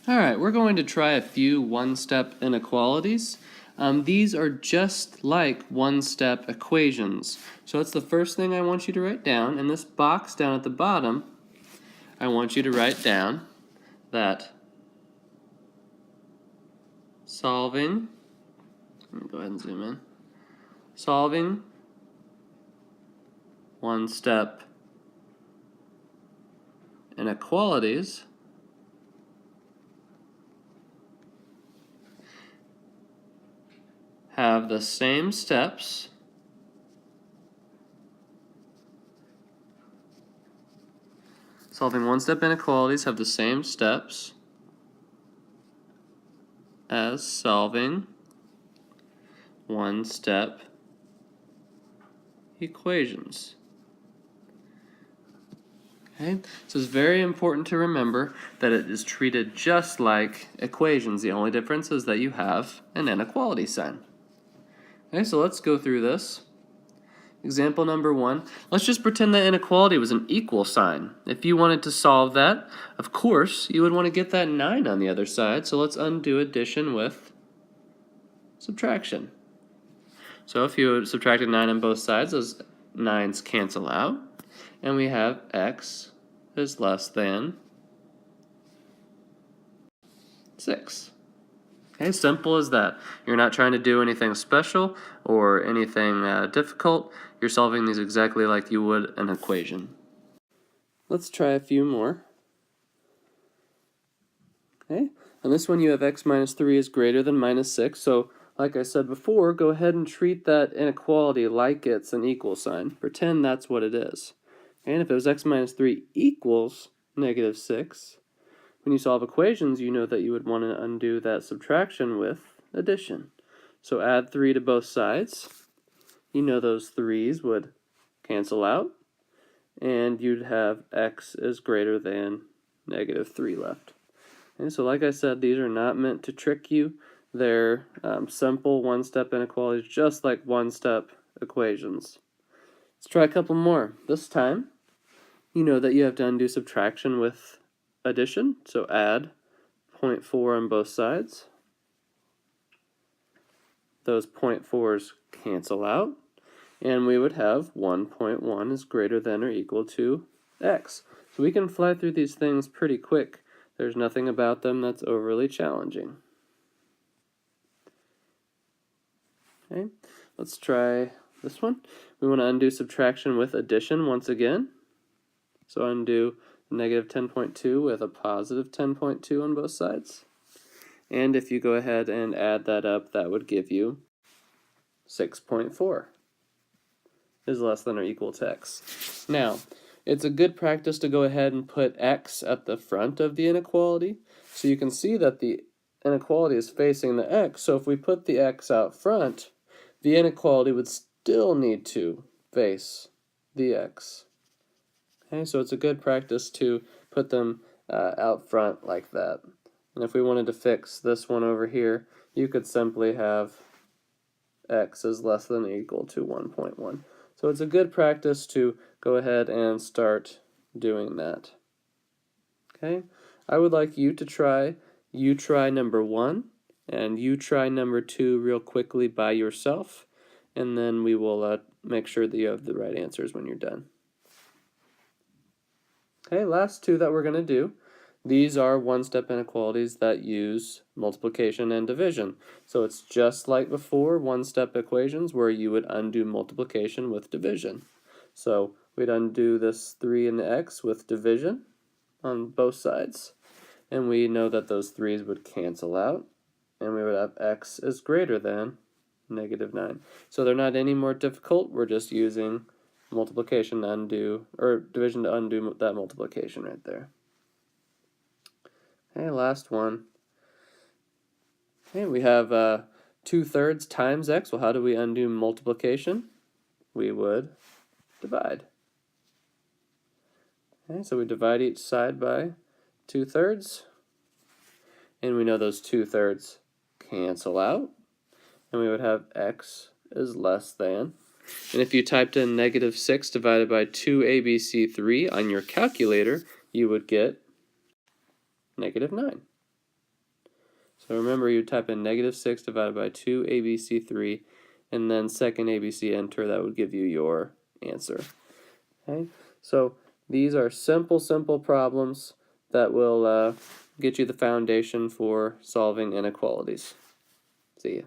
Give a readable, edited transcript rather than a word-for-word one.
All right, we're going to try a few one-step inequalities. These are just like one-step equations. So that's the first thing I want you to write down. In this box down at the bottom, I want you to write down that solving, let me go ahead and zoom in, solving one-step inequalities have the same steps solving one-step inequalities have the same steps as solving one-step equations. Okay, so it's very important to remember that it is treated just like equations. The only difference is that you have an inequality sign. Okay, so let's go through this. Example number 1. Let's just pretend that inequality was an equal sign. If you wanted to solve that, of course, you would want to get that 9 on the other side. So let's undo addition with subtraction. So if you subtracted 9 on both sides, those 9's cancel out. And we have x is less than 6. Okay, simple as that. You're not trying to do anything special or anything difficult. You're solving these exactly like you would an equation. Let's try a few more. Okay, on this one you have x minus 3 is greater than minus 6. So like I said before, go ahead and treat that inequality like it's an equal sign. Pretend that's what it is. And if it was x minus 3 equals negative 6, when you solve equations, you know that you would want to undo that subtraction with addition. So add 3 to both sides. You know those 3's would cancel out, and you'd have x is greater than negative 3 left. And so like I said, these are not meant to trick you. They're simple one-step inequalities, just like one-step equations. Let's try a couple more. This time, you know that you have to undo subtraction with addition, so add 0.4 on both sides. Those 0.4's cancel out, and we would have 1.1 is greater than or equal to x. So we can fly through these things pretty quick. There's nothing about them that's overly challenging. Okay, let's try this one. We want to undo subtraction with addition once again. So undo negative 10.2 with a positive 10.2 on both sides. And if you go ahead and add that up, that would give you 6.4 is less than or equal to x. Now, it's a good practice to go ahead and put x at the front of the inequality. So you can see that the inequality is facing the x. So if we put the x out front, the inequality would still need to face the x. Okay, so it's a good practice to put them out front like that. And if we wanted to fix this one over here, you could simply have x is less than or equal to 1.1. So it's a good practice to go ahead and start doing that. Okay, I would like you to try number 1 and you try number 2 real quickly by yourself, and then we will make sure that you have the right answers when you're done. Okay, last 2 that we're going to do. These are one-step inequalities that use multiplication and division. So it's just like before, one-step equations where you would undo multiplication with division. So we'd undo this 3 and x with division on both sides. And we know that those 3's would cancel out. And we would have x is greater than negative 9. So they're not any more difficult. We're just using multiplication to undo, or division to undo that multiplication right there. Okay, last one. Okay, we have 2/3 times x. Well, how do we undo multiplication? We would divide. Okay, so we divide each side by 2/3. And we know those 2/3 cancel out. And we would have x is less than. And if you typed in negative 6 divided by 2abc3 on your calculator, you would get negative 9. So remember, you type in -6 divided by 2abc3, and then second ABC enter. That would give you your answer. Okay, so these are simple problems that will get you the foundation for solving inequalities. See ya.